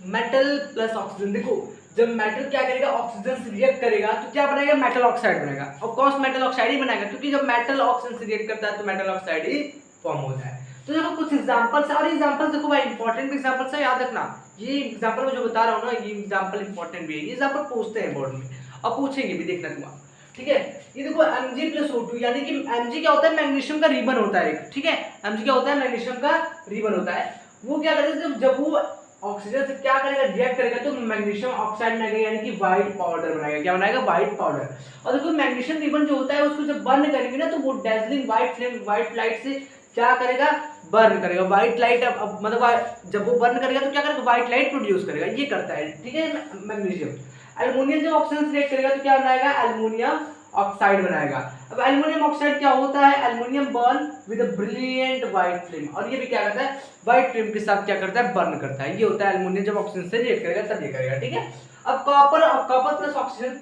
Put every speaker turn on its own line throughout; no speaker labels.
Metal plus oxygen, देखो जब metal क्या करेगा, ऑक्सीजन से रिएक्ट करेगा तो क्या बनाएगा, मेटल ऑक्साइड बनेगा। ऑफ कोर्स मेटल ऑक्साइड ही बनाएगा, क्योंकि जब मेटल ऑक्सीजन से रिएक्ट करता है तो मेटल ऑक्साइड ही फॉर्म होता है। तो देखो कुछ एग्जांपल्स है, और एग्जांपल्स देखो भाई इंपॉर्टेंट एग्जांपल्स है, याद रखना। ये एग्जांपल मैं जो बता रहा हूँ ना, ये एग्जांपल इंपॉर्टेंट भी है, ये एग्जांपल पूछते हैं बोर्ड में और पूछेंगे भी, देखना तुम। ठीक है, ये देखो Mg+O2 यानी कि Mg क्या होता है, मैग्नीशियम का रिबन होता है एक। ठीक है, Mg क्या होता है, मैग्नीशियम का रिबन होता है। वो क्या करेगा, जब वो ऑक्सीजन से क्या करेगा, रिएक्ट करेगा तो मैग्नीशियम ऑक्साइड बनाएगा, यानी कि व्हाइट पाउडर बनाएगा। क्या बनाएगा, व्हाइट पाउडर। और देखो मैग्नीशियम रिबन जो होता है उसको जब बर्न करेंगे ना तो वो dazzling white flame, white light से क्या करेगा, बर्न करेगा व्हाइट लाइट। अब मतलब जब वो बर्न करेगा तो क्या करेगा, व्हाइट लाइट प्रोड्यूस करेगा, ये करता है। ठीक है, मैग्नीशियम। एल्युमिनियम जब ऑक्सीजन से रिएक्ट करेगा तो क्या बनाएगा, एल्युमिनियम ऑक्साइड बनाएगा। अब एल्युमिनियम ऑक्साइड क्या होता है, aluminium burn with a brilliant white flame, और ये भी क्या करता है, व्हाइट फ्लेम के साथ क्या करता है, बर्न करता है। ये होता है एल्युमिनियम जब ऑक्सीजन से रिएक्ट करेगा तब ये करेगा। ठीक है, अब copper plus oxygen,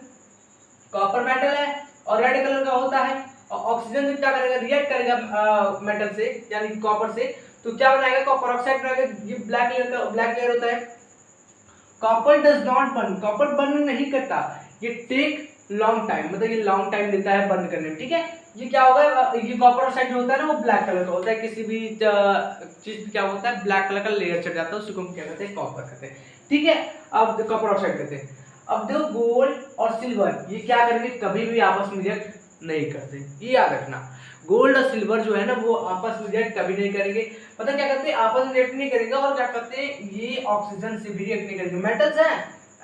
copper metal है और रेड कलर का होता है, और ऑक्सीजन जब क्या करेगा, रिएक्ट करेगा मेटल से यानी कॉपर से, तो क्या बनाएगा, कॉपर ऑक्साइड बनाएगा। ये ब्लैक लेयर होता है। Copper does not burn, copper burn नहीं करता, ये टेक लॉन्ग टाइम, मतलब ये लॉन्ग टाइम लेता है बर्न करने में। ठीक है, ये क्या होगा, ये कॉपर ऑक्साइड जो होता है ना वो ब्लैक कलर का होता है, किसी भी चीज क्या होता है, ब्लैक कलर का लेयर चढ़ जाता है, उसी को हम क्या कहते हैं, कॉपर कहते हैं। ठीक है, अब कॉपर ऑक्साइड कहते हैं। अब देखो गोल्ड और सिल्वर ये क्या करेंगे, कभी भी आपस में रिएक्ट नहीं करते, ये याद रखना। गोल्ड और सिल्वर जो है ना वो आपस में रिएक्ट कभी नहीं करेंगे। पता क्या करते हैं, आपस में रिएक्ट नहीं करेंगे, और क्या करते हैं, ये ऑक्सीजन से भी रिएक्ट नहीं करेंगे। मेटल्स हैं,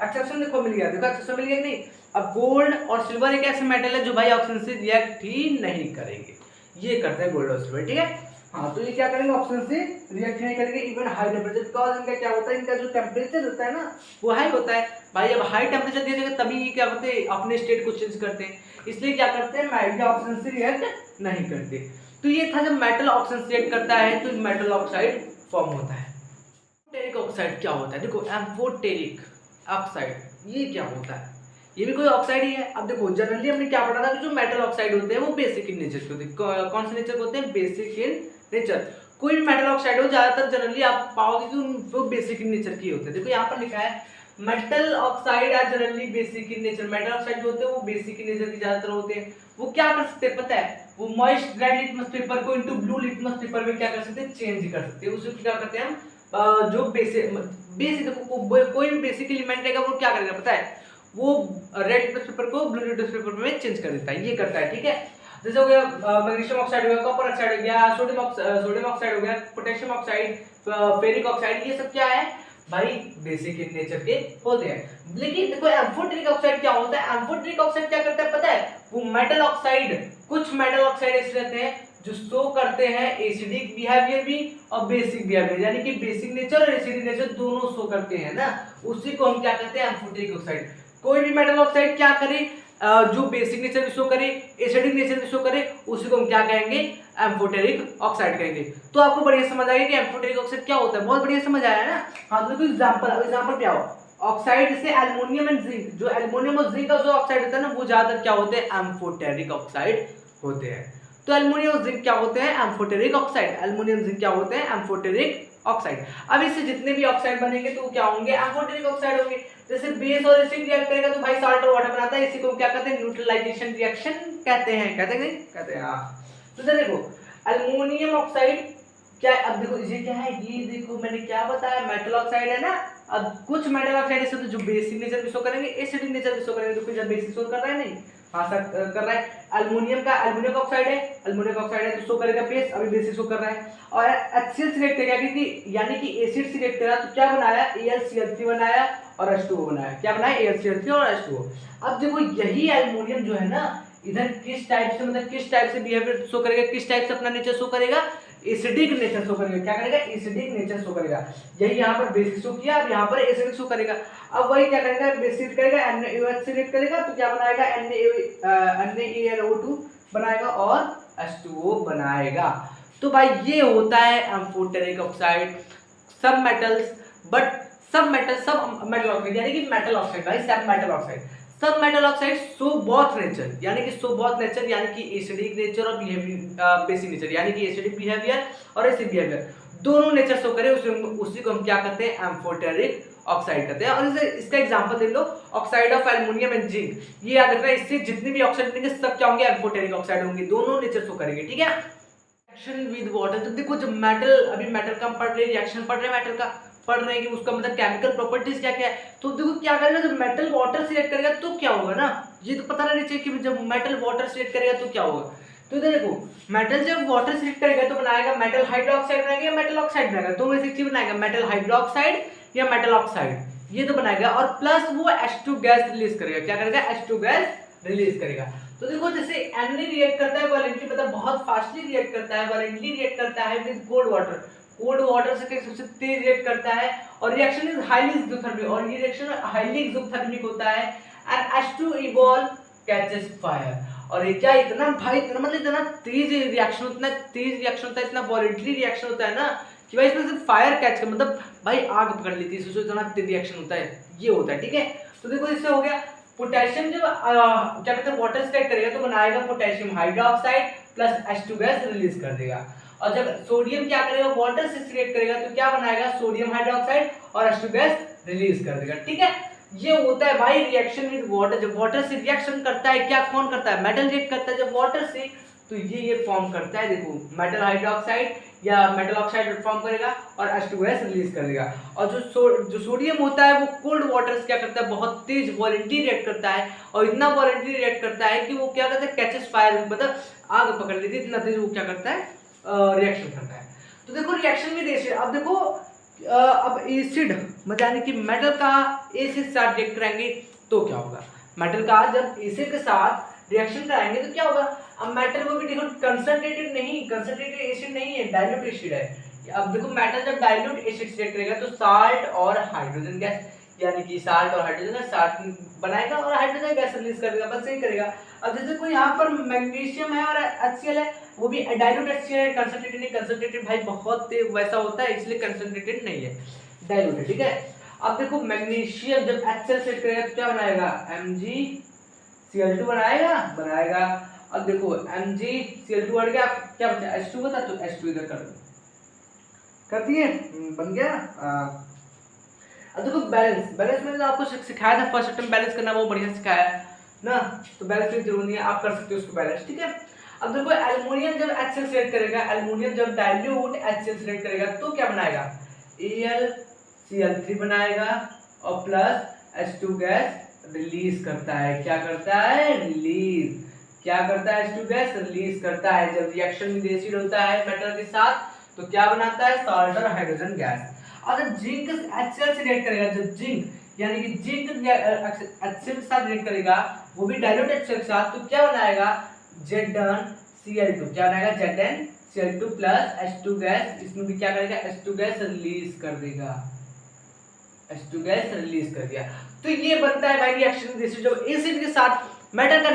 एक्सेप्शन देखो मिल गया, देखो एक्सेप्शन मिल गया नहीं। अब गोल्ड और सिल्वर एक ऐसे मेटल है जो भाई ऑक्सीजन से रिएक्ट ही नहीं करेंगे, ये करते हैं गोल्ड और सिल्वर। ठीक है, हाँ तो ये क्या करेंगे, ऑक्सीजन से रिएक्ट नहीं करेंगे इवन हाई टेम्परेचर, बिकॉज इनका क्या होता है, इनका जो टेम्परेचर होता है ना वो हाई होता है भाई। अब हाई टेम्परेचर दिया जाएगा तभी ये क्या करते हैं, अपने स्टेट को चेंज करते हैं, इसलिए क्या करते हैं, ऑक्सीजन से रिएक्ट नहीं करते। तो ये था जब मेटल ऑक्सीजन से रिएक्ट करता है तो मेटल ऑक्साइड फॉर्म होता है। एम्फोटेरिक ऑक्साइड क्या होता है, देखो एम्फोटेरिक ऑक्साइड ये क्या होता है, ये भी कोई ऑक्साइड ही है। अब देखो जनरली हमने क्या पढ़ा था कि जो मेटल ऑक्साइड होते हैं वो बेसिक इन नेचर के होते हैं। कौन से नेचर के होते हैं, बेसिक इन नेचर। कोई भी मेटल ऑक्साइड हो ज्यादातर जनरली आप पाओगे कि वो बेसिक इन नेचर की होते हैं। देखो यहाँ पर लिखा है metal oxide are generally basic in nature, metal oxide जो होते हैं वो बेसिक इन नेचर के ज्यादातर होते हैं। वो क्या कर सकते हैं पता है, वो मॉइस्ट रेड लिटमस पेपर को इनटू ब्लू लिटमस पेपर में क्या कर सकते हैं, चेंज कर सकते हैं। उसको क्या करते हैं हम, जो बेसिक कोई भी बेसिक एलिमेंट रहेगा वो क्या करेगा पता है, वो रेड लिटमस पेपर को ब्लू लिटमस पेपर में चेंज कर देता है, ये करता है। ठीक है, जैसे हो गया मैग्नीशियम ऑक्साइड हो गया, कॉपर ऑक्साइड हो गया, सोडियम ऑक्साइड हो गया, पोटेशियम ऑक्साइड, फेरिक ऑक्साइड, ये सब क्या है भाई, बेसिक इन नेचर के होते हैं। लेकिन देखो एम्फोटेरिक ऑक्साइड क्या होता है, एम्फोटेरिक ऑक्साइड क्या करता है पता है, वो मेटल ऑक्साइड, कुछ मेटल ऑक्साइड ऐसे रहते हैं जो शो करते हैं एसिडिक बिहेवियर भी और बेसिक बिहेवियर, यानी कि बेसिक नेचर और एसिडिक नेचर दोनों शो करते हैं ना, उसी को हम क्या कहते हैं, एम्फोटेरिक ऑक्साइड। कोई भी मेटल ऑक्साइड क्या करे, जो बेसिक नेचर भी शो करे, एसिडिक नेचर भी शो करे, उसी को हम क्या कहेंगे, एम्फोटेरिक ऑक्साइड कहेंगे। तो आपको बढ़िया समझ आएगा कि एम्फोटेरिक ऑक्साइड क्या होता है, बहुत बढ़िया समझ आया है ना। हाँ तो एग्जांपल क्या हो, ऑक्साइड से एल्युमिनियम एंड जिंक, जो एल्युमिनियम और जिंक का जो ऑक्साइड होता है ना वो ज्यादातर क्या होते हैं, एम्फोटेरिक ऑक्साइड होते हैं। तो एल्युमिनियम और जिंक क्या होते हैं, एम्फोटेरिक ऑक्साइड, एल्युमिनियम जिंक क्या होते हैं, एम्फोटेरिक ऑक्साइड। अब इससे जितने भी ऑक्साइड बनेंगे तो वो क्या होंगे, एम्फोटेरिक ऑक्साइड होंगे। जैसे बेस और एसिड रिएक्ट करेगा तो भाई साल्ट और वाटर बनाता है, इसी को क्या कहते हैं, न्यूट्रलाइजेशन रिएक्शन कहते हैं, कहते हैं नहीं कहते हैं, हाँ। तो देखो एल्युमिनियम ऑक्साइड क्या, अब देखो ये क्या है, ये देखो मैंने क्या बताया, मेटल ऑक्साइड है ना। अब कुछ मेटल ऑक्साइड ऐसे तो जो बेसिक नेचर भी शो करेंगे, एसिडिक नेचर भी शो करेंगे, तो कुछ बेसिक शो कर रहा है नहीं, हाँ सर कर रहा है। एल्युमिनियम का ऑक्साइड है, एल्युमिनियम ऑक्साइड है तो शो करेगा बेस, अभी बेसिक शो कर रहा है। और HCl सिलेक्ट करेगा क्योंकि यानी कि एसिड सिलेक्ट करा तो क्या बनाया, AlCl3 बनाया और H2O बनाया, क्या बनाया, AlCl3 और H2O। अब देखो यही एल्युमिनियम जो है ना इधर किस टाइप से, मतलब किस टाइप से बिहेवियर शो करेगा, किस टाइप से अपना नेचर शो करेगा, एसिडिक नेचर शो करेगा, क्या करेगा, एसिडिक नेचर शो करेगा। यही यहाँ पर बेसिक शो किया, अब यहाँ पर एसिडिक शो करेगा। अब वही क्या करेगा, बेसिक करेगा, NaOH सिलेक्ट करेगा तो क्या बनाएगा, NaAlO2 बनाएगा और H2O बनाएगा। तो भाई ये होता है एम्फोटेरिक ऑक्साइड। सब मेटल्स, बट सब मेटल ऑक्साइड यानी कि मेटल ऑक्साइड भाई, सब मेटल ऑक्साइड, सब metal oxide show both nature, यानी कि शो बोथ नेचर यानी कि एसिडिक नेचर और बिहेवियर, बेसिक नेचर यानी कि एसिडिक बिहेवियर और एसिडिक बिहेवियर दोनों नेचर शो करे, उसी को हम क्या कहते हैं, एम्फोटेरिक ऑक्साइड करते हैं। और इसका एग्जांपल देख लो, oxide of aluminium and zinc, ये याद रखना, इससे जितने भी ऑक्साइड बनेंगे सब क्या होंगे, एम्फोटेरिक ऑक्साइड होंगे, दोनों नेचर शो करेंगे, ठीक है। रिएक्शन विद वाटर, तो देखो जब मेटल, अभी मेटल का हम पढ़ रहे हैं, रिएक्शन पढ़ रहे हैं मेटल का, पढ़ रहे हैं कि उसका मतलब केमिकल प्रॉपर्टीज क्या क्या है। तो देखो क्या करेगा, जब मेटल वाटर से रिएक्ट करेगा तो क्या होगा ना, ये तो पता रहना चाहिए कि जब मेटल वाटर से रिएक्ट करेगा तो क्या होगा। तो इधर देखो, मेटल जब वाटर से रिएक्ट करेगा तो बनाएगा मेटल हाइड्रोक्साइड बनाएगा या मेटल ऑक्साइड बनाएगा, तो वैसे चीज बनाएगा मेटल हाइड्रोक्साइड या मेटल ऑक्साइड, ये तो बनाएगा। और प्लस वो H2 गैस रिलीज करेगा, क्या करेगा, H2 गैस रिलीज करेगा। तो देखो जैसे Na रिएक्ट करता है वायलेंटली, मतलब बहुत फास्टली रिएक्ट करता है, वायलेंटली रिएक्ट करता है with cold water, cold water से सबसे तेज रिएक्ट करता है, और रिएक्शन इज हाईली एक्सोथर्मिक, और ये रिएक्शन हाईली एक्सोथर्मिक होता है। And H2 evolve catches fire, और ये क्या इतना भाई, इतना मतलब इतना तेज रिएक्शन, इतना तेज रिएक्शन होता है, इतना वॉलेंटरी रिएक्शन होता है ना कि भाई इसमें से फायर कैच कर, मतलब भाई आग पकड़ लेती है, सोचो इतना तेज रिएक्शन होता है, ये होता है, ठीक है। तो देखो इससे हो गया, पोटेशियम जब क्या कहते हैं वाटर से करेगा तो बनाएगा potassium hydroxide plus H2 gas release कर देगा। और जब सोडियम क्या करेगा, वाटर से रिएक्ट करेगा तो क्या बनाएगा, सोडियम हाइड्रोक्साइड और H2 गैस रिलीज कर देगा, ठीक है। ये होता है भाई रिएक्शन विद वाटर, जब वाटर से रिएक्शन करता है, क्या कौन करता है, मेटल रिएक्ट करता है जब वाटर से, तो ये फॉर्म करता है, देखो मेटल हाइड्रोक्साइड या मेटल ऑक्साइड फॉर्म करेगा और H2 गैस रिलीज कर देगा। और जो सोडियम होता है वो कोल्ड वाटर से क्या करता है, बहुत तेज वॉलेंटली रिएक्ट करता है, और इतना वॉलेंटली रिएक्ट करता है कि वो क्या करता है, कैचेस फायर, मतलब आग पकड़ लेती है, इतना तेज वो क्या करता है, रिएक्शन करता है। तो देखो रिएक्शन में देश, अब देखो अब एसिड मतलब यानी कि मेटल का एसिड के साथ रिएक्ट करेंगे तो क्या होगा, मेटल का जब एसिड के साथ रिएक्शन कराएंगे तो क्या होगा। अब मेटल को भी देखो कंसंट्रेटेड नहीं, कंसंट्रेटेड एसिड नहीं है, डाइल्यूट एसिड है। अब देखो मेटल जब डाइल्यूट एसिड से रिएक्ट करेगा तो साल्ट और हाइड्रोजन गैस, यानी कि साल्ट और हाइड्रोजन साल्ट बनाएगा और हाइड्रोजन गैस रिलीज कर देगा, बस यही करेगा। अब जैसे कोई यहाँ पर मैग्नीशियम है और HCl है, वो भी डाइल्यूट HCl है, कंसंट्रेटेड नहीं, कंसंट्रेटेड भाई बहुत वैसा होता है इसलिए कंसंट्रेटेड नहीं है, डाइल्यूट है, ठीक है। अब देखो मैग्नीशियम जब HCl से करेगा तो क्या बनाएगा, MgCl2 बनाएगा। अब देखो MgCl2 बढ़ गया, क्या बचा H2 बचा, तो H2 इधर कर दिए, बन गया। अब देखो बैलेंस मैंने आपको सिखाया था फर्स्ट टाइम बैलेंस करना, वो बढ़िया सिखाया है ना, तो बैलेंस की जरूरत नहीं है, आप कर सकते हो उसको बैलेंस, ठीक है। अब देखो एल्युमिनियम जब HCl से रिएक्ट करेगा, एल्युमिनियम जब डाइल्यूट HCl से रिएक्ट करेगा तो क्या बनाएगा, AlCl3 बनाएगा और प्लस H2 गैस रिलीज करता है, क्या करता है, रिलीज, क्या करता है, H2 गैस रिलीज करता है। जब रिएक्शन में एसिड होता है मेटल के साथ तो क्या बनाता है, साल्ट और हाइड्रोजन गैस। अगर जिंक HCl से रिएक्ट करेगा, जब जिंक यानी कि जिंक HCl के साथ रिएक्ट करेगा, वो भी डाइल्यूट HCl के साथ, तो क्या बनाएगा, ZnCl2, क्या बनाएगा, ZnCl2 प्लस H2 गैस, इसमें भी क्या करेगा, H2 गैस रिलीज कर देगा, H2 गैस रिलीज कर दिया। तो ये बनता है भाई रिएक्शन जब एसिड के साथ मेटल का